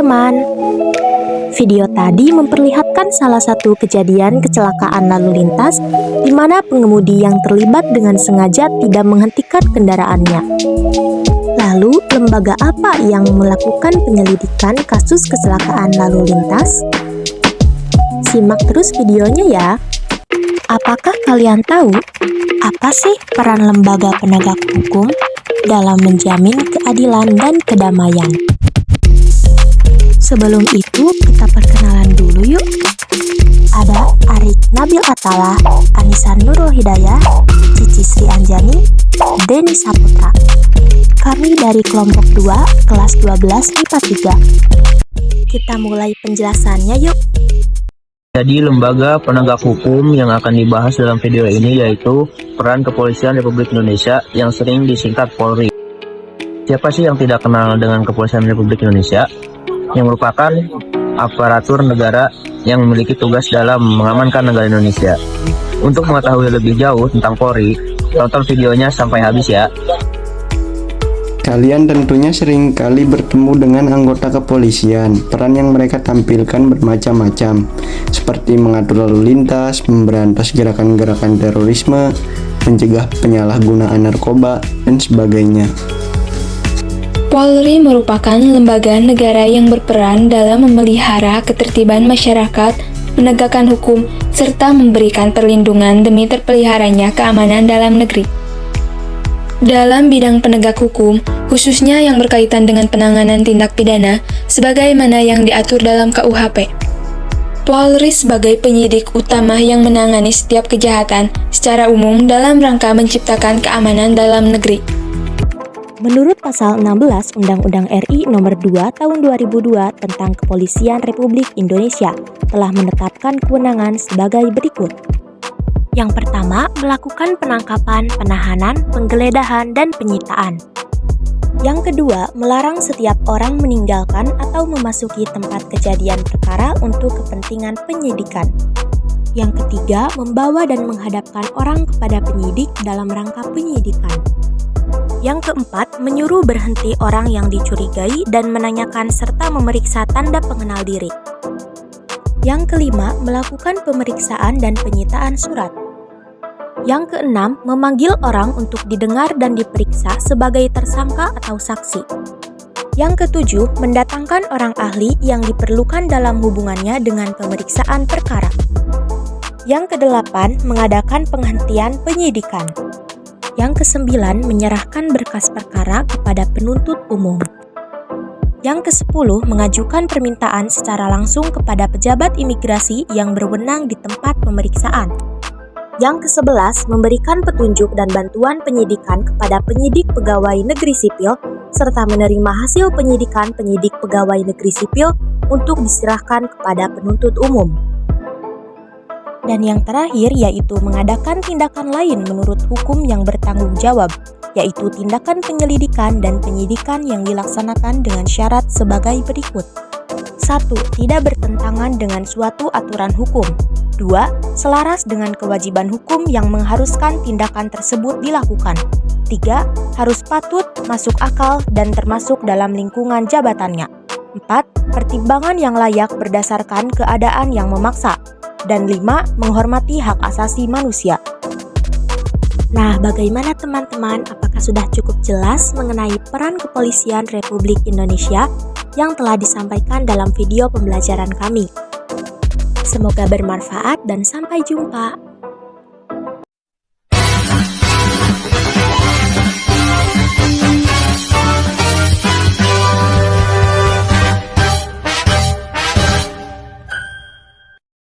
teman-teman. Video tadi memperlihatkan salah satu kejadian kecelakaan lalu lintas di mana pengemudi yang terlibat dengan sengaja tidak menghentikan kendaraannya. Lalu, lembaga apa yang melakukan penyelidikan kasus kecelakaan lalu lintas? Simak terus videonya ya. Apakah kalian tahu apa sih peran lembaga penegak hukum dalam menjamin keadilan dan kedamaian? Sebelum itu, kita perkenalan dulu yuk. Ada Arik Nabil Atala, Anissa Nurul Hidayah, Cici Sri Anjani, Denny Saputra. Kami dari kelompok 2, kelas 12 IPA 3. Kita mulai penjelasannya yuk. Jadi lembaga penegak hukum yang akan dibahas dalam video ini yaitu peran Kepolisian Republik Indonesia yang sering disingkat Polri. Siapa sih yang tidak kenal dengan Kepolisian Republik Indonesia? Yang merupakan aparatur negara yang memiliki tugas dalam mengamankan negara Indonesia. Untuk mengetahui lebih jauh tentang Polri, tonton videonya sampai habis ya. Kalian tentunya sering kali bertemu dengan anggota kepolisian. Peran yang mereka tampilkan bermacam-macam, seperti mengatur lalu lintas, memberantas gerakan-gerakan terorisme, mencegah penyalahgunaan narkoba, dan sebagainya. Polri merupakan lembaga negara yang berperan dalam memelihara ketertiban masyarakat, menegakkan hukum, serta memberikan perlindungan demi terpeliharanya keamanan dalam negeri. Dalam bidang penegak hukum, khususnya yang berkaitan dengan penanganan tindak pidana, sebagaimana yang diatur dalam KUHP. Polri sebagai penyidik utama yang menangani setiap kejahatan secara umum dalam rangka menciptakan keamanan dalam negeri. Menurut Pasal 16 Undang-Undang RI Nomor 2 Tahun 2002 tentang Kepolisian Republik Indonesia telah menetapkan kewenangan sebagai berikut. Yang pertama, melakukan penangkapan, penahanan, penggeledahan, dan penyitaan. Yang kedua, melarang setiap orang meninggalkan atau memasuki tempat kejadian perkara untuk kepentingan penyidikan. Yang ketiga, membawa dan menghadapkan orang kepada penyidik dalam rangka penyidikan. Yang keempat, menyuruh berhenti orang yang dicurigai dan menanyakan serta memeriksa tanda pengenal diri. Yang kelima, melakukan pemeriksaan dan penyitaan surat. Yang keenam, memanggil orang untuk didengar dan diperiksa sebagai tersangka atau saksi. Yang ketujuh, mendatangkan orang ahli yang diperlukan dalam hubungannya dengan pemeriksaan perkara. Yang kedelapan, mengadakan penghentian penyidikan. Yang kesembilan, menyerahkan berkas perkara kepada penuntut umum. Yang kesepuluh, mengajukan permintaan secara langsung kepada pejabat imigrasi yang berwenang di tempat pemeriksaan. Yang ke-11, memberikan petunjuk dan bantuan penyidikan kepada penyidik pegawai negeri sipil, serta menerima hasil penyidikan penyidik pegawai negeri sipil untuk diserahkan kepada penuntut umum. Dan yang terakhir, yaitu mengadakan tindakan lain menurut hukum yang bertanggung jawab, yaitu tindakan penyelidikan dan penyidikan yang dilaksanakan dengan syarat sebagai berikut. 1. Tidak bertentangan dengan suatu aturan hukum. 2. Selaras dengan kewajiban hukum yang mengharuskan tindakan tersebut dilakukan. 3. Harus patut, masuk akal, dan termasuk dalam lingkungan jabatannya. 4. Pertimbangan yang layak berdasarkan keadaan yang memaksa. Dan 5. Menghormati hak asasi manusia. Nah, bagaimana teman-teman? Apakah sudah cukup jelas mengenai peran Kepolisian Republik Indonesia yang telah disampaikan dalam video pembelajaran kami? Semoga bermanfaat dan sampai jumpa.